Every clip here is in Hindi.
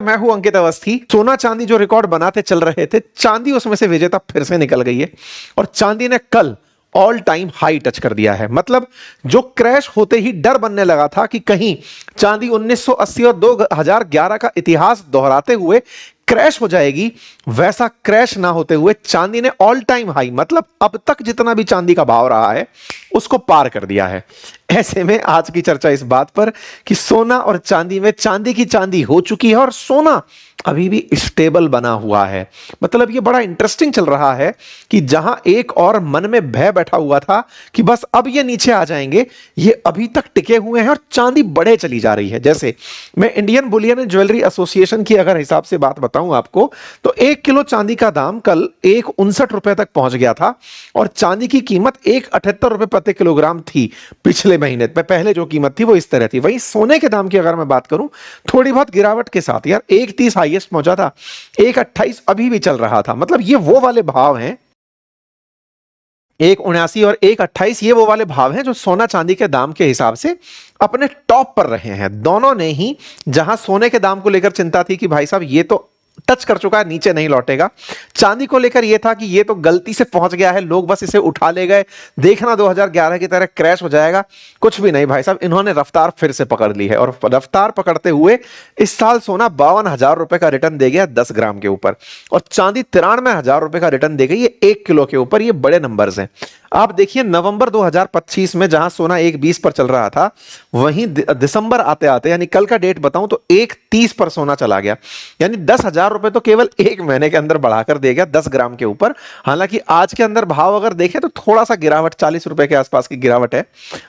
मैं हूं अंकित अवस्थी। सोना चांदी जो रिकॉर्ड बनाते चल रहे थे, चांदी उसमें से विजेता फिर से निकल गई है और चांदी ने कल ऑल टाइम हाई टच कर दिया है। मतलब जो क्रैश होते ही डर बनने लगा था कि कहीं चांदी 1980 और 2011 का इतिहास दोहराते हुए क्रैश हो जाएगी, वैसा क्रैश ना होते हुए चांदी ने ऑल टाइम हाई, मतलब अब तक जितना भी चांदी का भाव रहा है उसको पार कर दिया है। ऐसे में आज की चर्चा इस बात पर कि सोना और चांदी में चांदी की चांदी हो चुकी है और सोना अभी भी स्टेबल बना हुआ है। मतलब ये बड़ा इंटरेस्टिंग चल रहा है कि जहां एक और मन में भय बैठा हुआ था कि बस अब ये नीचे आ जाएंगे, ये अभी तक टिके हुए हैं और चांदी बढ़े चली जा रही है। जैसे मैं Indian Boolean and jewellery association की अगर हिसाब से बात बताऊं आपको, तो 1 किलो चांदी का दाम कल 1,59 रुपए तक पहुंच गया था और चांदी की कीमत 1,78 रुपए प्रति किलोग्राम थी। पिछले महीने में पहले जो कीमत थी वो इस तरह थी। वहीं सोने के दाम की अगर मैं बात करूं, थोड़ी बहुत गिरावट के साथ, यार 1,30 हाईएस्ट पहुंचा था, 1,28 अभी भी चल रहा था। मतलब ये वो वाले भाव हैं, 1,79 और 1,28 ये वो वाले भाव हैं जो सोना चांदी के दाम के हिसाब से अपने टॉप पर रहे हैं। दोनों ने ही, जहां सोने के दाम को लेकर चिंता थी कि भाई साहब ये तो टच कर चुका है, नीचे नहीं लौटेगा, चांदी को लेकर यह था कि ये तो गलती से पहुंच गया है, लोग बस इसे उठा ले गए, देखना 2011 की तरह क्रैश हो जाएगा। कुछ भी नहीं भाई साहब, इन्होंने रफ्तार फिर से पकड़ ली है और रफ्तार पकड़ते हुए इस साल सोना 52,000 रुपए का रिटर्न दे गया 10 ग्राम के ऊपर और चांदी 93,000 रुपए का रिटर्न दे गई है 1 किलो के ऊपर। ये बड़े नंबर्स हैं। आप देखिए नवंबर 2025 में जहां सोना 1,20 पर चल रहा था, वहीं दिसंबर आते आते, यानी कल का डेट बताऊं तो 1,30 पर सोना चला गया। यानी 10,000 रुपए तो केवल एक महीने के अंदर बढ़ाकर दे गया 10 ग्राम के ऊपर। हालांकि आज के अंदर भाव अगर देखें तो थोड़ा सा गिरावट, 40 रुपए के आसपास की गिरावट है।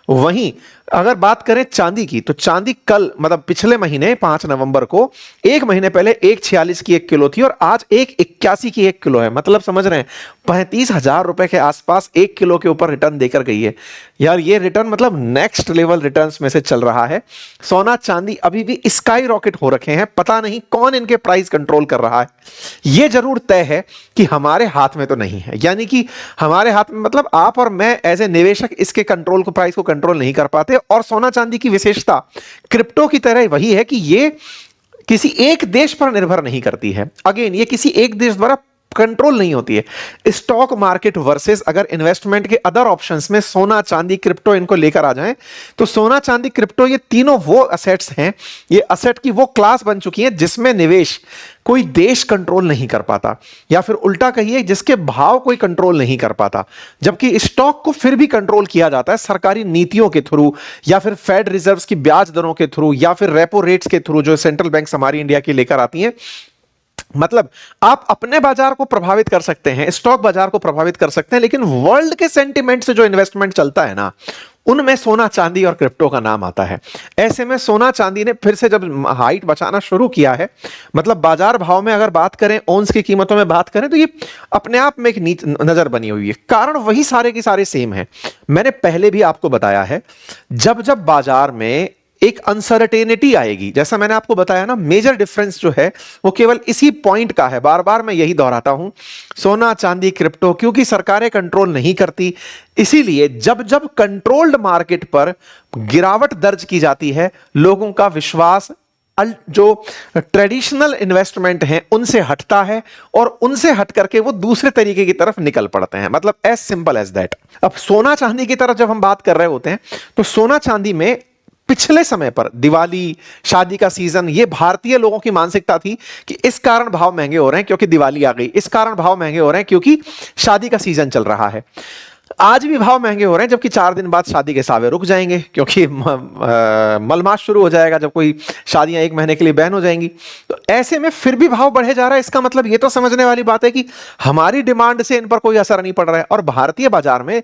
वहीं अगर बात करें चांदी की, तो चांदी कल, मतलब पिछले महीने 5 नवंबर को, एक महीने पहले 1,46 की 1 किलो थी और आज 1,81 की 1 किलो है। मतलब समझ रहे हैं, 35,000 रुपए के आसपास 1 किलो के ऊपर रिटर्न देकर गई है। यार ये रिटर्न मतलब नेक्स्ट लेवल रिटर्न्स में से चल रहा है। सोना चांदी अभी भी स्काई रॉकेट हो रखे हैं, पता नहीं कौन इनके प्राइस कंट्रोल कर रहा है। यह जरूर तय है कि हमारे हाथ में तो नहीं है, यानी कि हमारे हाथ में मतलब आप और मैं एज ए निवेशक इसके कंट्रोल को, प्राइस को कंट्रोल नहीं कर पाते। और सोना चांदी की विशेषता क्रिप्टो की तरह वही है कि ये किसी एक देश पर निर्भर नहीं करती है। अगेन, ये किसी एक देश द्वारा कंट्रोल नहीं होती है। स्टॉक मार्केट वर्सेस अगर इन्वेस्टमेंट के अदर ऑप्शंस में सोना चांदी क्रिप्टो इनको लेकर आ जाएं, तो सोना चांदी क्रिप्टो ये तीनों वो असेट्स हैं, ये असेट की वो क्लास बन चुकी है जिसमें निवेश कोई देश कंट्रोल नहीं कर पाता, या फिर उल्टा कहिए जिसके भाव कोई कंट्रोल नहीं कर पाता। जबकि स्टॉक को फिर भी कंट्रोल किया जाता है सरकारी नीतियों के थ्रू, या फिर फेड रिजर्व्स की ब्याज दरों के थ्रू, या फिर रेपो रेट्स के थ्रू जो सेंट्रल बैंक हमारी इंडिया की लेकर आती हैं। मतलब आप अपने बाजार को प्रभावित कर सकते हैं, स्टॉक बाजार को प्रभावित कर सकते हैं, लेकिन वर्ल्ड के सेंटिमेंट से जो इन्वेस्टमेंट चलता है ना, उनमें सोना चांदी और क्रिप्टो का नाम आता है। ऐसे में सोना चांदी ने फिर से जब हाइट बचाना शुरू किया है, मतलब बाजार भाव में अगर बात करें, ओंस की कीमतों में बात करें, तो ये अपने आप में एक नजर बनी हुई है। कारण वही सारे के सारे सेम है। मैंने पहले भी आपको बताया है, जब जब बाजार में एक अनसर्टेनिटी आएगी, जैसा मैंने आपको बताया ना, मेजर डिफरेंस जो है वो केवल इसी पॉइंट का है। बार बार मैं यही दोहराता हूं, सोना चांदी क्रिप्टो, क्योंकि सरकारें कंट्रोल नहीं करती, इसीलिए जब जब कंट्रोल्ड मार्केट पर गिरावट दर्ज की जाती है, लोगों का विश्वास जो ट्रेडिशनल इन्वेस्टमेंट हैं उनसे हटता है और उनसे हट करके वो दूसरे तरीके की तरफ निकल पड़ते हैं। मतलब एज सिंपल एज दैट। अब सोना चांदी की तरफ जब हम बात कर रहे होते हैं, तो सोना चांदी में पिछले समय पर दिवाली, शादी का सीजन, ये भारतीय लोगों की मानसिकता थी कि इस कारण भाव महंगे हो रहे हैं क्योंकि दिवाली आ गई, इस कारण भाव महंगे हो रहे हैं क्योंकि शादी का सीजन चल रहा है। आज भी भाव महंगे हो रहे हैं, जबकि 4 दिन बाद शादी के सावे रुक जाएंगे क्योंकि मलमास शुरू हो जाएगा, जब कोई शादियां 1 महीने के लिए बैन हो जाएंगी। तो ऐसे में फिर भी भाव बढ़े जा रहा है। इसका मतलब ये तो समझने वाली बात है कि हमारी डिमांड से इन पर कोई असर नहीं पड़ रहा है। और भारतीय बाजार में